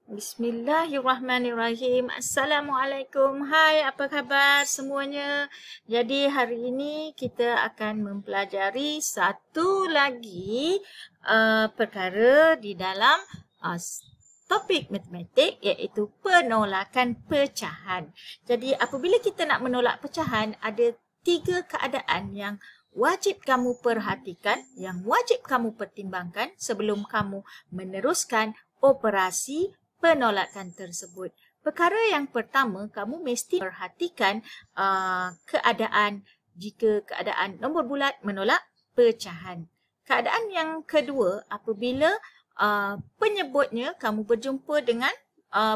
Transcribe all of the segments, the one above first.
Bismillahirrahmanirrahim. Assalamualaikum. Hai, apa khabar semuanya? Jadi hari ini kita akan mempelajari satu lagi perkara di dalam topik matematik, iaitu penolakan pecahan. Jadi apabila kita nak menolak pecahan, ada 3 keadaan yang wajib kamu perhatikan, yang wajib kamu pertimbangkan sebelum kamu meneruskan operasi penolakan tersebut. Perkara yang pertama, kamu mesti perhatikan keadaan jika keadaan nombor bulat menolak pecahan. Keadaan yang kedua, apabila penyebutnya kamu berjumpa dengan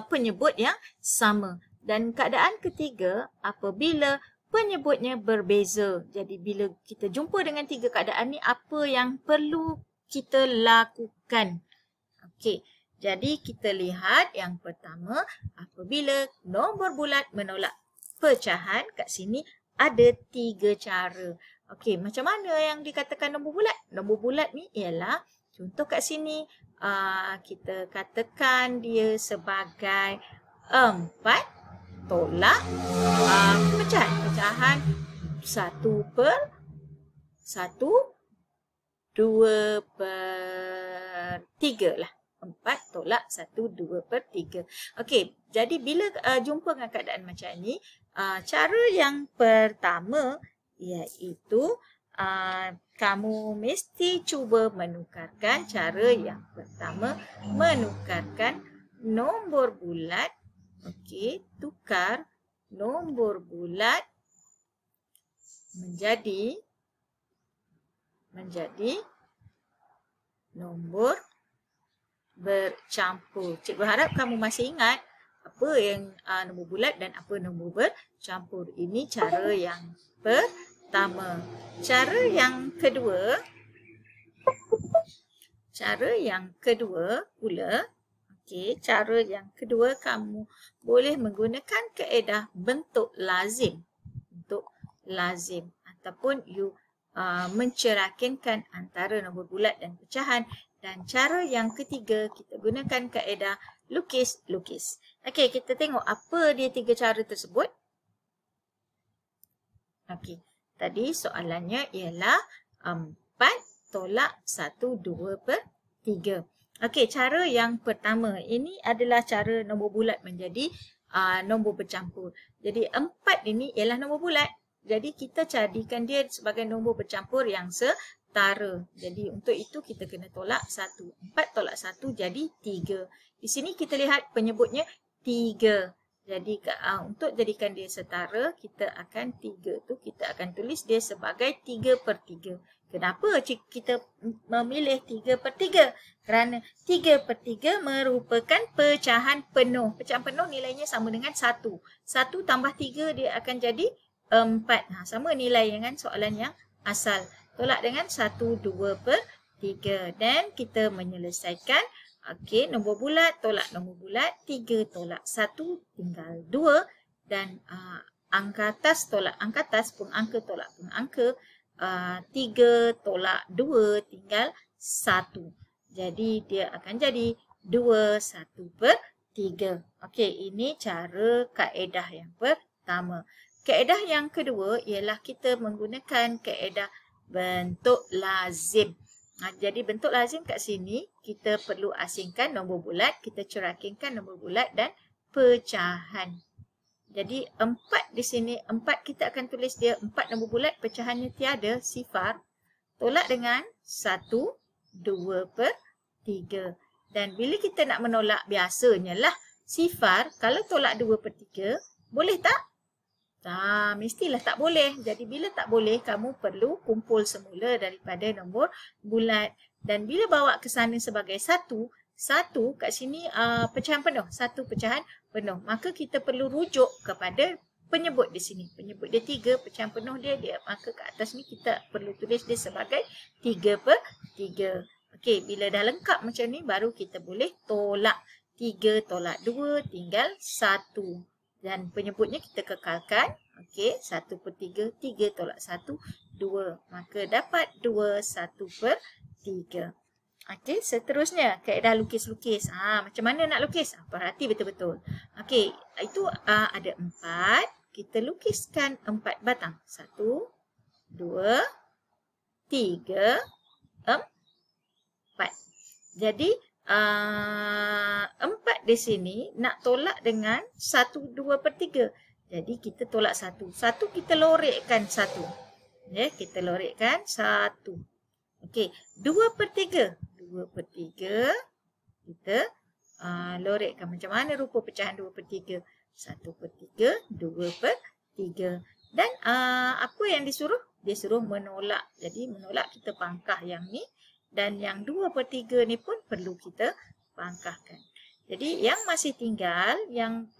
penyebut yang sama. Dan keadaan ketiga, apabila penyebutnya berbeza. Jadi bila kita jumpa dengan 3 keadaan ni, apa yang perlu kita lakukan? Okey. Jadi kita lihat yang pertama, apabila nombor bulat menolak pecahan, kat sini ada 3 cara. Okey, macam mana yang dikatakan nombor bulat? Nombor bulat ni ialah, contoh kat sini, kita katakan dia sebagai 4 tolak pecahan. Pecahan 1/1, 2/3 lah. 4 tolak 1, 2/3. Okey, jadi bila jumpa dengan keadaan macam ni, cara yang pertama iaitu kamu mesti cuba menukarkan. Cara yang pertama, menukarkan nombor bulat. Okey, tukar nombor bulat menjadi nombor bercampur. Cikgu harap kamu masih ingat apa yang nombor bulat dan apa nombor bercampur. Ini cara yang pertama. Cara yang kedua pula, okey, cara yang kedua kamu boleh menggunakan kaedah bentuk lazim. Bentuk lazim ataupun you menceraikan antara nombor bulat dan pecahan. Dan cara yang ketiga, kita gunakan kaedah lukis-lukis. Okey, kita tengok apa dia 3 cara tersebut. Okey, tadi soalannya ialah 4 tolak 1, 2/3. Okey, cara yang pertama, ini adalah cara nombor bulat menjadi nombor bercampur. Jadi 4 ini ialah nombor bulat. Jadi kita jadikan dia sebagai nombor bercampur yang setara. Jadi untuk itu kita kena tolak 1. 4 tolak 1 jadi 3. Di sini kita lihat penyebutnya 3. Jadi untuk jadikan dia setara, kita akan 3 tu kita akan tulis dia sebagai 3/3. Kenapa kita memilih 3/3? Kerana 3/3 merupakan pecahan penuh. Pecahan penuh nilainya sama dengan 1. 1 tambah 3 dia akan jadi 4. Sama nilai dengan soalan yang asal. Tolak dengan 1, 2/3. Dan kita menyelesaikan. Okey, nombor bulat tolak nombor bulat. 3 tolak 1 tinggal 2. Dan angka atas tolak angka atas. Pengangka tolak pengangka. 3 tolak 2 tinggal 1. Jadi dia akan jadi 2, 1/3. Okey, ini cara kaedah yang pertama. Kaedah yang kedua ialah kita menggunakan kaedah bentuk lazim. Jadi bentuk lazim kat sini kita perlu asingkan nombor bulat, kita ceraikan nombor bulat dan pecahan. Jadi 4 di sini, 4 kita akan tulis dia 4 nombor bulat, pecahannya tiada, sifar. Tolak dengan 1, 2/3. Dan bila kita nak menolak, biasanya lah sifar, kalau tolak 2/3, boleh tak? Mestilah tak boleh. Jadi bila tak boleh, kamu perlu kumpul semula daripada nombor bulat. Dan bila bawa ke sana sebagai 1 kat sini pecahan penuh. 1 pecahan penuh. Maka kita perlu rujuk kepada penyebut di sini. Penyebut dia 3, pecahan penuh dia. Maka kat atas ni kita perlu tulis dia sebagai 3/3. Okey, bila dah lengkap macam ni, baru kita boleh tolak. 3 tolak 2 tinggal 1. Dan penyebutnya kita kekalkan. Okey, 1/3. 3 tolak 1, 2. Maka dapat 2, 1/3. Okey, seterusnya kaedah lukis-lukis. Macam mana nak lukis? Perhati betul-betul. Okey, itu ada 4. Kita lukiskan 4 batang. 1, 2, 3, 4. Jadi 4 di sini nak tolak dengan 1, 2/3. Jadi kita tolak 1. 1 kita lorekkan 1. Ya, kita lorekkan 1. Okey, 2/3. 2/3 kita lorekkan. Macam mana rupa pecahan 2/3? 1/3, 2/3. Dan apa yang disuruh? Dia suruh menolak. Jadi menolak kita pangkah yang ni. Dan yang 2/3 ni pun perlu kita pangkahkan. Jadi yang masih tinggal, yang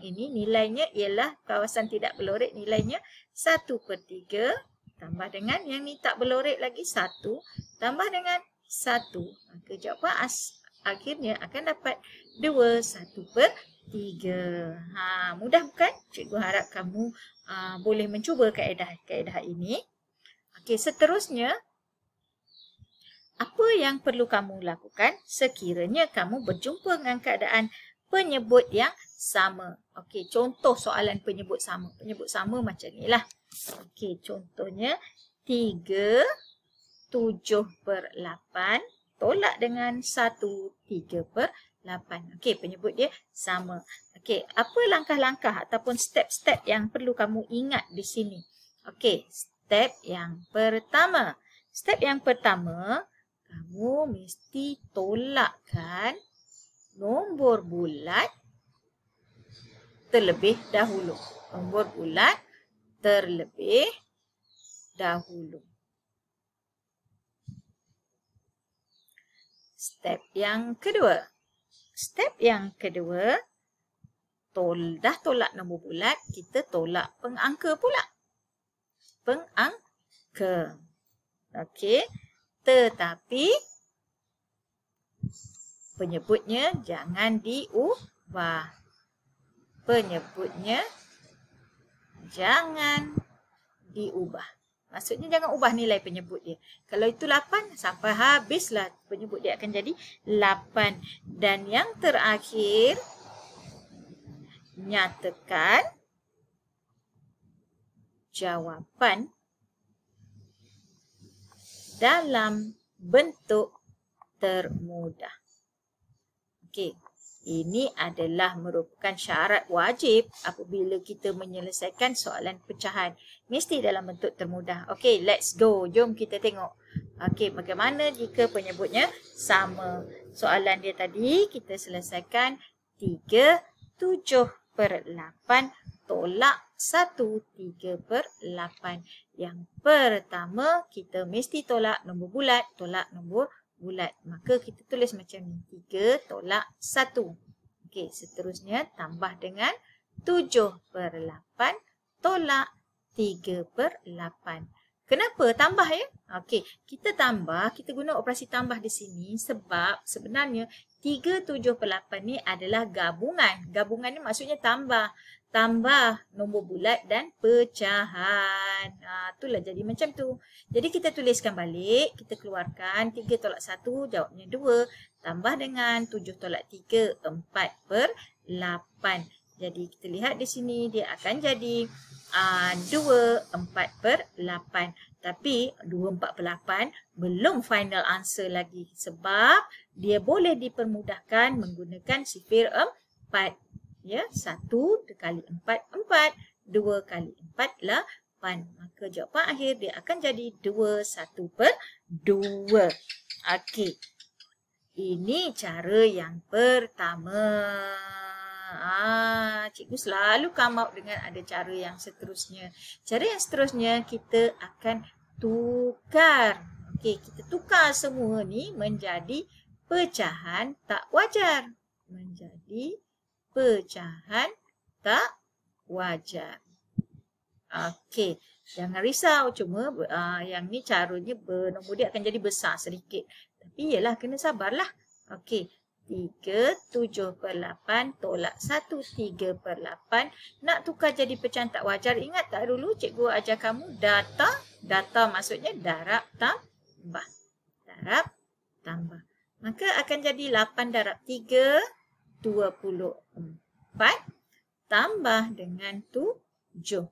ini nilainya ialah kawasan tidak berlorek, nilainya 1/3. Tambah dengan yang ni tak berlorek lagi 1. Tambah dengan 1. Maka jawapan akhirnya akan dapat 2, 1/3. Mudah bukan? Cikgu harap kamu boleh mencuba kaedah ini. Okey, seterusnya, apa yang perlu kamu lakukan sekiranya kamu berjumpa dengan keadaan penyebut yang sama? Okey, contoh soalan penyebut sama. Penyebut sama macam ni lah. Okey, contohnya 3, 7/8 tolak dengan 1, 3/8. Okey, penyebut dia sama. Okey, apa langkah-langkah ataupun step-step yang perlu kamu ingat di sini? Okey, step yang pertama. Step yang pertama, kamu mesti tolakkan nombor bulat terlebih dahulu. Nombor bulat terlebih dahulu. Step yang kedua. Step yang kedua, dah tolak nombor bulat, kita tolak pengangka pula. Pengangka. Okey. Tetapi penyebutnya jangan diubah. Penyebutnya jangan diubah. Maksudnya jangan ubah nilai penyebut dia. Kalau itu 8, sampai habislah penyebut dia akan jadi 8. Dan yang terakhir, nyatakan jawapan dalam bentuk termudah. Okey. Ini adalah merupakan syarat wajib apabila kita menyelesaikan soalan pecahan. Mesti dalam bentuk termudah. Okey, let's go. Jom kita tengok. Okey, bagaimana jika penyebutnya sama? Soalan dia tadi kita selesaikan 3, 7/8 tolak 1, 3/8. Yang pertama, kita mesti tolak nombor bulat, tolak nombor bulat. Maka kita tulis macam ni. 3 tolak 1. Okey, seterusnya tambah dengan 7/8 tolak 3/8. Kenapa tambah ya? Okey, kita tambah, kita guna operasi tambah di sini sebab sebenarnya 3, 7/8 ni adalah gabungan. Gabungan ni maksudnya tambah. Tambah nombor bulat dan pecahan. Itulah jadi macam tu. Jadi kita tuliskan balik. Kita keluarkan 3 tolak 1. Jawabnya 2. Tambah dengan 7 tolak 3. 4/8. Jadi kita lihat di sini. Dia akan jadi 2, 4/8. Tapi 2, 4/8 belum final answer lagi. Sebab dia boleh dipermudahkan menggunakan sifir 4. Ya, 1 kali 4, 4. 2 kali 4, 8. Maka jawapan akhir dia akan jadi 2, 1/2. Okey. Ini cara yang pertama. Cikgu selalu come out dengan ada cara yang seterusnya. Cara yang seterusnya kita akan tukar. Okey, kita tukar semua ni menjadi pecahan tak wajar. Menjadi pecahan tak wajar. Okey, jangan risau. Cuma yang ni caranya nombor dia akan jadi besar sedikit. Tapi ialah kena sabarlah. Okey, 3, 7/8 tolak 1, 3/8. Nak tukar jadi pecahan tak wajar. Ingat tak dulu cikgu ajar kamu data? Data maksudnya darab tambah. Darab tambah. Maka akan jadi 8 darab 3, 24 tambah dengan 7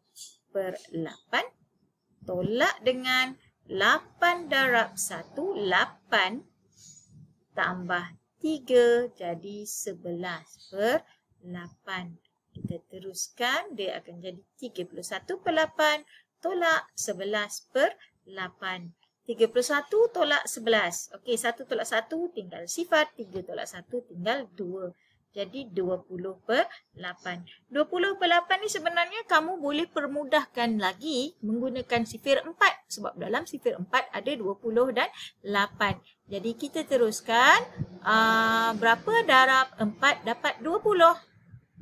per 8 tolak dengan 8 darab 1, 8 tambah 3 jadi 11 per 8. Kita teruskan, dia akan jadi 31 per 8 tolak 11 per 8. 31 tolak 11. Okey, 1 tolak 1 tinggal sifar, 3 tolak 1 tinggal 2. Jadi 20 per 8. 20 per 8 ni sebenarnya kamu boleh permudahkan lagi menggunakan sifir 4. Sebab dalam sifir 4 ada 20 dan 8. Jadi kita teruskan. Berapa darab 4 dapat 20?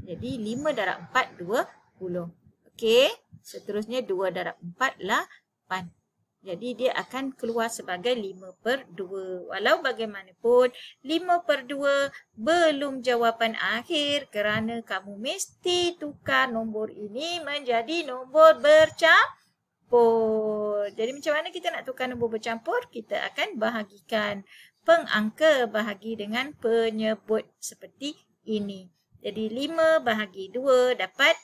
Jadi 5 darab 4, 20. Okey. Seterusnya 2 darab 4, 8. Jadi dia akan keluar sebagai 5 per 2. Walau bagaimanapun 5 per 2 belum jawapan akhir kerana kamu mesti tukar nombor ini menjadi nombor bercampur. Jadi macam mana kita nak tukar nombor bercampur? Kita akan bahagikan pengangka bahagi dengan penyebut seperti ini. Jadi 5 bahagi 2 dapat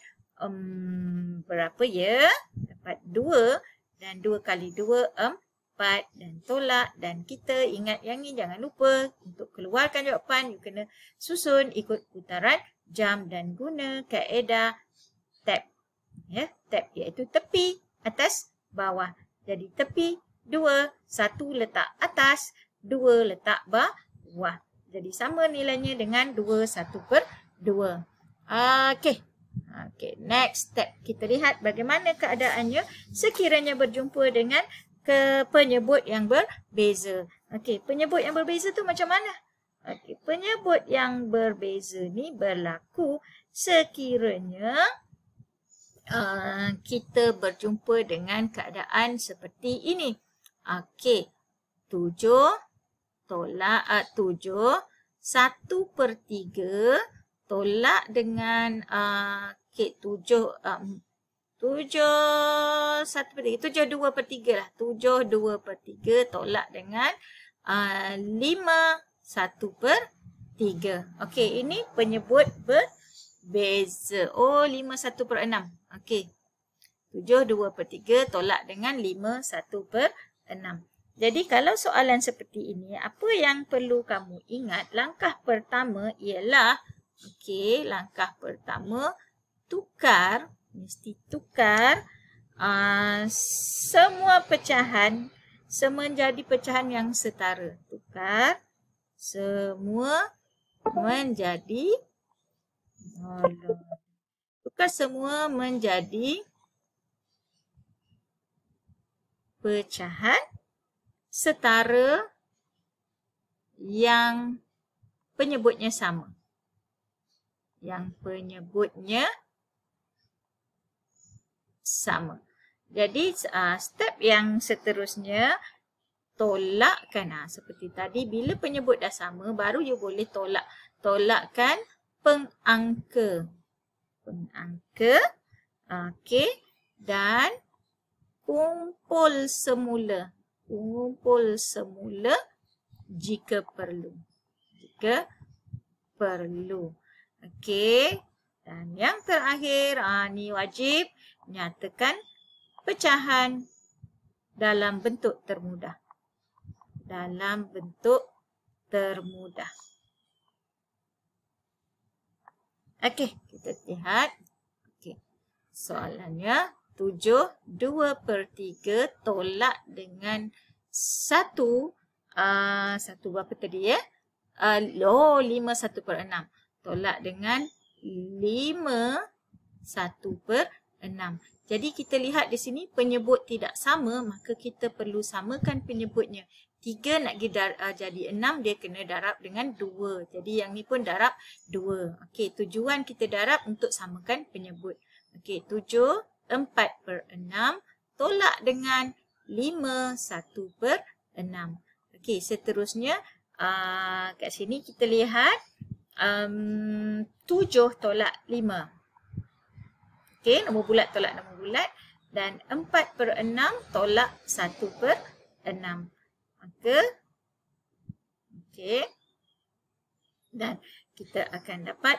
berapa ya? Dapat 2. Dan 2 kali 2, 4 dan tolak. Dan kita ingat yang ni jangan lupa untuk keluarkan jawapan. You kena susun ikut putaran jam dan guna kaedah tab. Ya, tab iaitu tepi, atas, bawah. Jadi tepi 2, 1 letak atas, 2 letak bawah. Jadi sama nilainya dengan 2, 1 per 2. Okey. Okey, next step. Kita lihat bagaimana keadaannya sekiranya berjumpa dengan penyebut yang berbeza. Okey, penyebut yang berbeza tu macam mana? Okey, penyebut yang berbeza ni berlaku sekiranya kita berjumpa dengan keadaan seperti ini. Okey, 7 tolak 7, 1/3 tolak dengan 7 1/3, 7 2/3 lah. 7 2/3 tolak dengan 5 1/3. Okey, ini penyebut berbeza. Oh, 5 1/6. Okey. 7 2/3 tolak dengan 5 1/6. Jadi kalau soalan seperti ini, apa yang perlu kamu ingat? Langkah pertama ialah, okey, langkah pertama tukar, mesti tukar semua pecahan menjadi pecahan yang setara. Tukar semua menjadi pecahan setara yang penyebutnya sama. Jadi step yang seterusnya tolakkan. Seperti tadi, bila penyebut dah sama baru you boleh tolakkan pengangka. Okey, dan kumpul semula jika perlu. Okey. Dan yang terakhir, ni wajib nyatakan pecahan dalam bentuk termudah. Okey, kita lihat. Okey. Soalannya 7 2/3 tolak dengan 1 berapa tadi ya? 5 1/6. Tolak dengan 5 1/6. Jadi kita lihat di sini penyebut tidak sama, maka kita perlu samakan penyebutnya. 3 nak jadi 6, dia kena darab dengan 2. Jadi yang ni pun darab 2. Okey, tujuan kita darab untuk samakan penyebut. Okey, 7 4/6 tolak dengan 5 1/6. Okey, seterusnya kat sini kita lihat 7 tolak 5. Okey, nombor bulat tolak nombor bulat. Dan 4/6 tolak 1/6. Maka, okey, Dan kita akan dapat